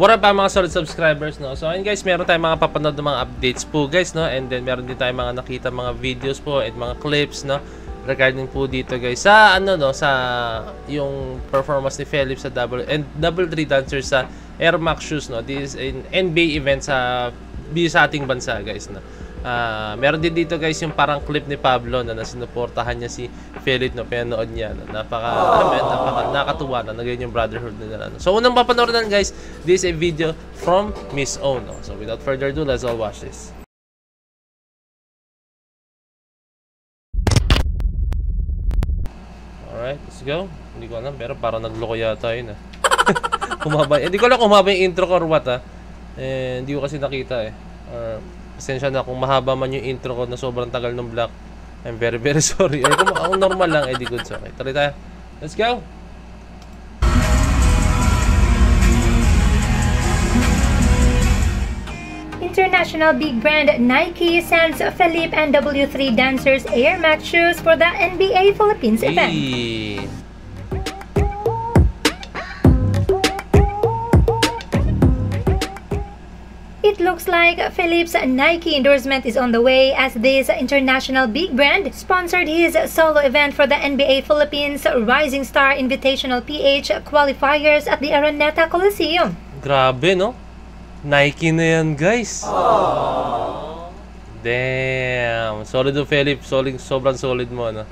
What up mga solid subscribers, no? So ayun guys, meron tayong mga papanood ng mga updates po guys, no? And then meron din tayong mga nakita mga videos po at mga clips, no? Regarding po dito guys sa ano, no? Sa yung performance ni Felip sa double 3 dancer sa Air Max shoes, no? This is an NBA event sa ating bansa guys, no? Meron din dito guys yung parang clip ni Pablo na sinuportahan niya si Felip, no? Pinanood niya, no? Napaka nakakatuwa na ganyan yung brotherhood nila, no? So unang papanoorin guys, this is a video from Miss O, no? So without further ado, let's all watch this. Alright, let's go. Hindi ko alam, pero parang nagloko yata yun, hindi ko alam kung humaba yung intro ko or what, hindi ko kasi nakita, pasensya na kung mahaba man yung intro ko na sobrang tagal ng block. I'm very very sorry. Or kung normal lang, di good. Okay, tuloy tayo. Let's go! International big brand Nike sends Felip and W3 dancers Air Max shoes for the NBA Philippines event. It looks like Felip's Nike endorsement is on the way as this international big brand sponsored his solo event for the NBA Philippines Rising Star Invitational PH qualifiers at the Araneta Coliseum. Grabe, no? Nike na yan, guys. Damn. Solid o Felip. Sobrang solid mo, no?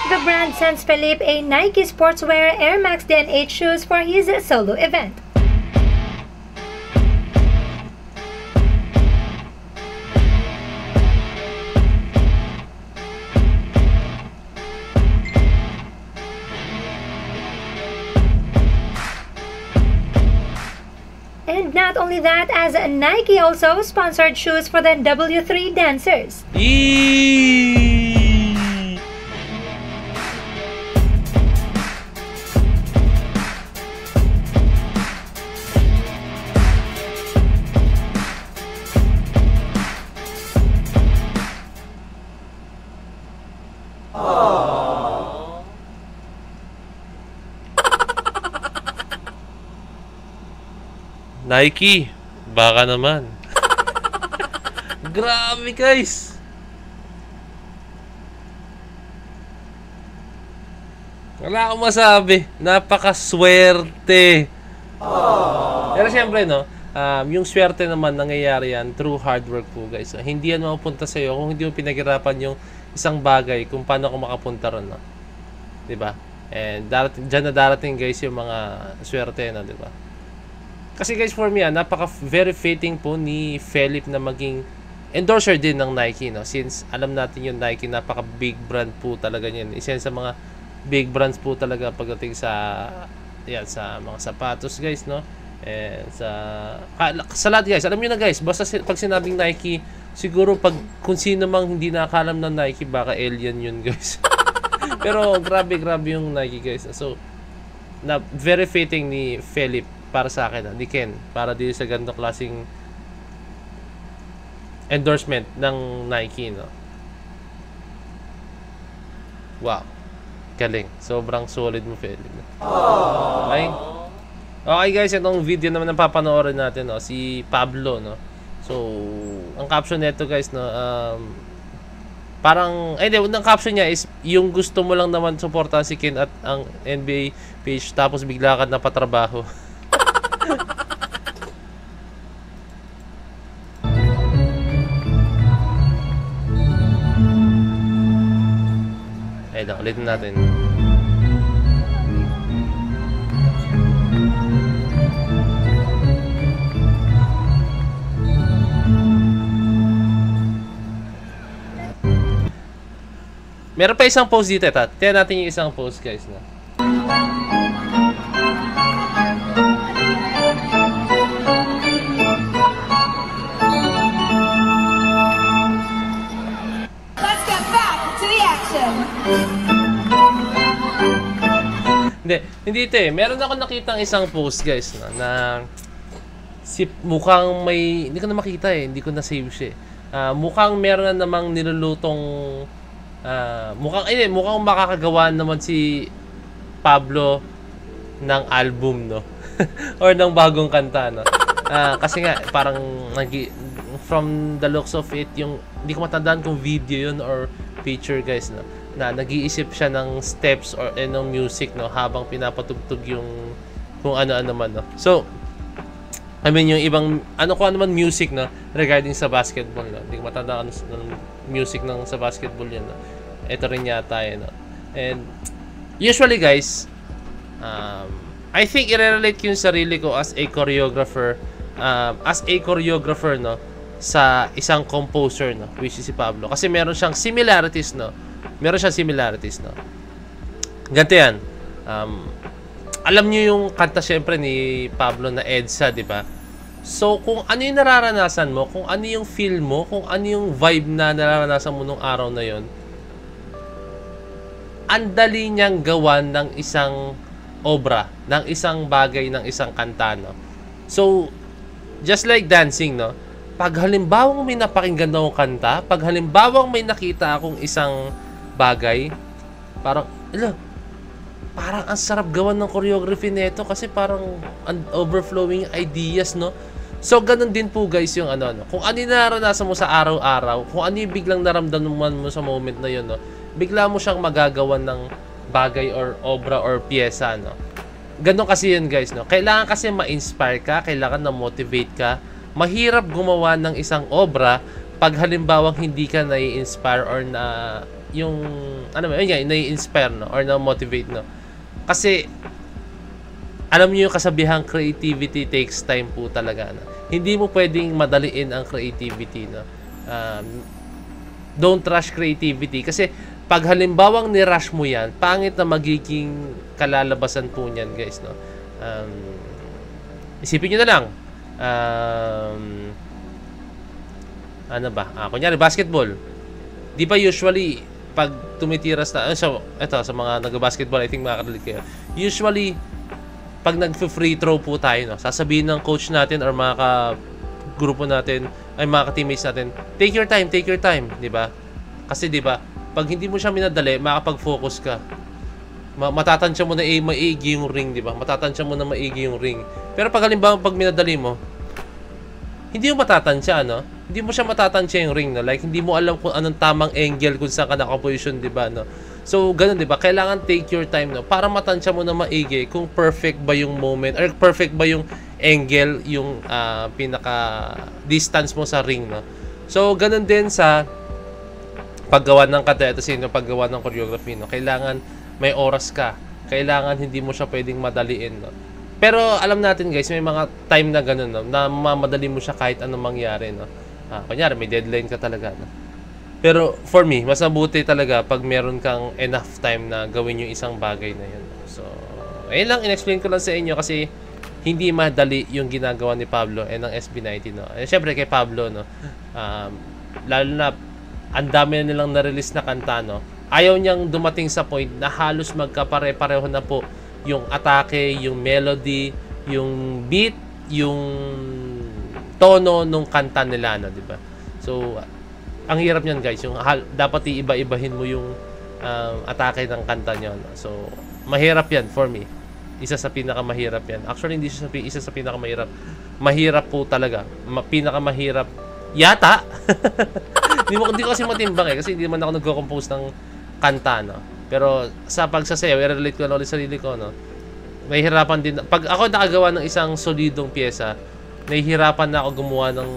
The brand sends Felip a Nike sportswear Air Max DN8 shoes for his solo event. And not only that, as Nike also sponsored shoes for the W3 dancers. Nike, baka naman. Grabe guys. Wala akong masabi. Napakaswerte. Pero siyempre, no, yung swerte naman nangyayari yan through hard work po guys. Hindi yan mapupunta sa'yo kung hindi mo pinaghirapan yung isang bagay kung paano ako makapunta ron, no? Diba? And dyan na darating guys yung mga swerte, no? Diba? Kasi guys, for me, very fitting po ni Felip na maging endorser din ng Nike, no? Since alam natin yung Nike, napaka big brand po talaga niyan. Isa sa mga big brands po talaga pagdating sa mga sapatos, guys, no? And sa lahat guys, alam niyo na guys, basta pag sinabing Nike, siguro kung sino mang hindi nakakalam ng Nike, baka alien yun, guys. Pero grabe yung Nike, guys. So, very fitting ni Felip para sa akin, ni Ken, para din sa ganito klaseng endorsement ng Nike, no? Wow, galing, sobrang solid mo, Felip. Okay guys, itong video naman ang papanoorin natin, no? Si Pablo, no? So ang caption nito guys, no, parang ang caption niya is yung gusto mo lang naman suportahan si Ken at ang NBA page, tapos bigla ka na patrabaho. Ulitin natin. Meron pa isang post dito, tingnan natin yung isang post guys, na. Hindi ito meron ako nakitang isang post guys, na mukhang may, hindi ko na makita hindi ko na save siya. Mukhang meron na namang nilulutong mukhang makakagawa naman si Pablo ng album, no? or ng bagong kanta, no? Kasi nga, parang from the looks of it, yung hindi ko matandaan kung video yun or picture, guys, no? Na nag-iisip siya ng steps or ng music, no? Habang pinapatugtog yung kung ano-ano man, no? So, I mean, yung ibang, kung ano man music, no? Regarding sa basketball, no? Hindi ko matandaan ng music ng sa basketball yan, no? Ito rin yata, no? And, usually, guys, I think i-relate ko yung sarili ko as a choreographer, no, sa isang composer, no, which is si Pablo. Kasi meron siyang similarities, no. Ganito yan. Alam niyo yung kanta syempre ni Pablo na EDSA, di ba? So, kung ano yung nararanasan mo, kung ano yung feel mo, kung ano yung vibe na nararanasan mo nung araw na yon, ang dali niyang gawan ng isang obra, ng isang bagay, ng isang kanta, no? So, just like dancing, no? Pag halimbawang may napakinggan akong kanta, pag halimbawang may nakita akong isang bagay, parang ang sarap gawan ng choreography nito kasi parang overflowing ideas, no? So, ganun din po, guys, yung no? Kung ano yung naranasan mo sa araw-araw, kung ano yung biglang naramdaman mo sa moment na yun, no? Bigla mo siyang magagawan ng bagay or obra or piyesa, no? Ganon kasi yun, guys, no? Kailangan kasi ma-inspire ka, kailangan na-motivate ka. Mahirap gumawa ng isang obra pag halimbawang hindi ka nai-inspire or na yung nai-inspire, no? Or na-motivate, no? Kasi alam niyo yung kasabihang creativity takes time po talaga, no? Hindi mo pwedeng madaliin ang creativity, no? Don't rush creativity kasi pag halimbawang ni-rush mo yan, pangit na magiging kalalabasan po niyan, guys, no? Isipin nyo na lang. Kunyari, basketball. Di ba usually, pag tumitiras na, sa mga nag-basketball, I think makakadali kayo. Usually, pag nag-free throw po tayo, no? Sasabihin ng coach natin or mga grupo natin, ay mga ka-teammates natin, take your time, di ba? Kasi di ba, pag hindi mo siya minadali, makapag-focus ka. Matatansya mo na maigi yung ring, di ba? Matatansya mo na maigi yung ring. Pero pag halimbawa, pag minadali mo, hindi mo matatansya, no? Hindi mo siya matatansya yung ring, no? Like, hindi mo alam kung anong tamang angle kung saan ka nakaposition, di ba, no? So, ganun, di ba? Kailangan take your time, no? Para matansya mo na maigi kung perfect ba yung moment or perfect ba yung angle, yung pinaka-distance mo sa ring, no? So, ganun din sa paggawa ng kanta, ito yung paggawa ng choreography, no? Kailangan may oras ka. Kailangan hindi mo siya pwedeng madaliin, no? Pero alam natin, guys, may mga time na ganun, no? Na mamadali mo siya kahit anong mangyari, no? Kunyari, may deadline ka talaga, no? Pero for me, mas mabuti talaga pag meron kang enough time na gawin yung isang bagay na yun, no? So, ayun lang, in-explain ko lang sa inyo kasi hindi madali yung ginagawa ni Pablo ng SB19, no? Siyempre kay Pablo, no? Lalo na ang dami na nilang na-release na kanta, no? Ayaw niyang dumating sa point na halos magkapare-pareho na po yung atake, yung melody, yung beat, yung tono nung kanta nila, no? Diba? So, ang hirap niyan, guys. Yung dapat iiba-ibahin mo yung atake ng kanta niyo, no? So, mahirap yan for me. Isa sa pinakamahirap yan. Actually, hindi siya isa sa pinakamahirap. Mahirap po talaga. Pinakamahirap yata. Hindi ko kasi matimbang kasi hindi naman ako nagko-compose ng kanta, no? Pero sa pagsasayaw, i-relate ko na ulit sa sarili ko, no? Mahihirapan din. Pag ako nakagawa ng isang solidong pyesa, nahihirapan na ako gumawa ng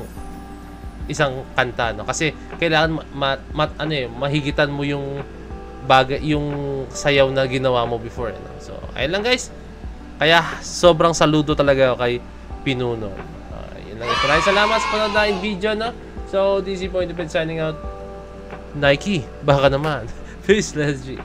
isang kanta, no? Kasi kailangan mahigitan mo yung bagay, yung sayaw na ginawa mo before, no? So, ayun lang, guys. Kaya sobrang saludo talaga ako kay Pinuno. Yun lang. Maraming salamat sa panonood na video, no? So, DC Point signing out. Nike, baka naman. Peace, let's G.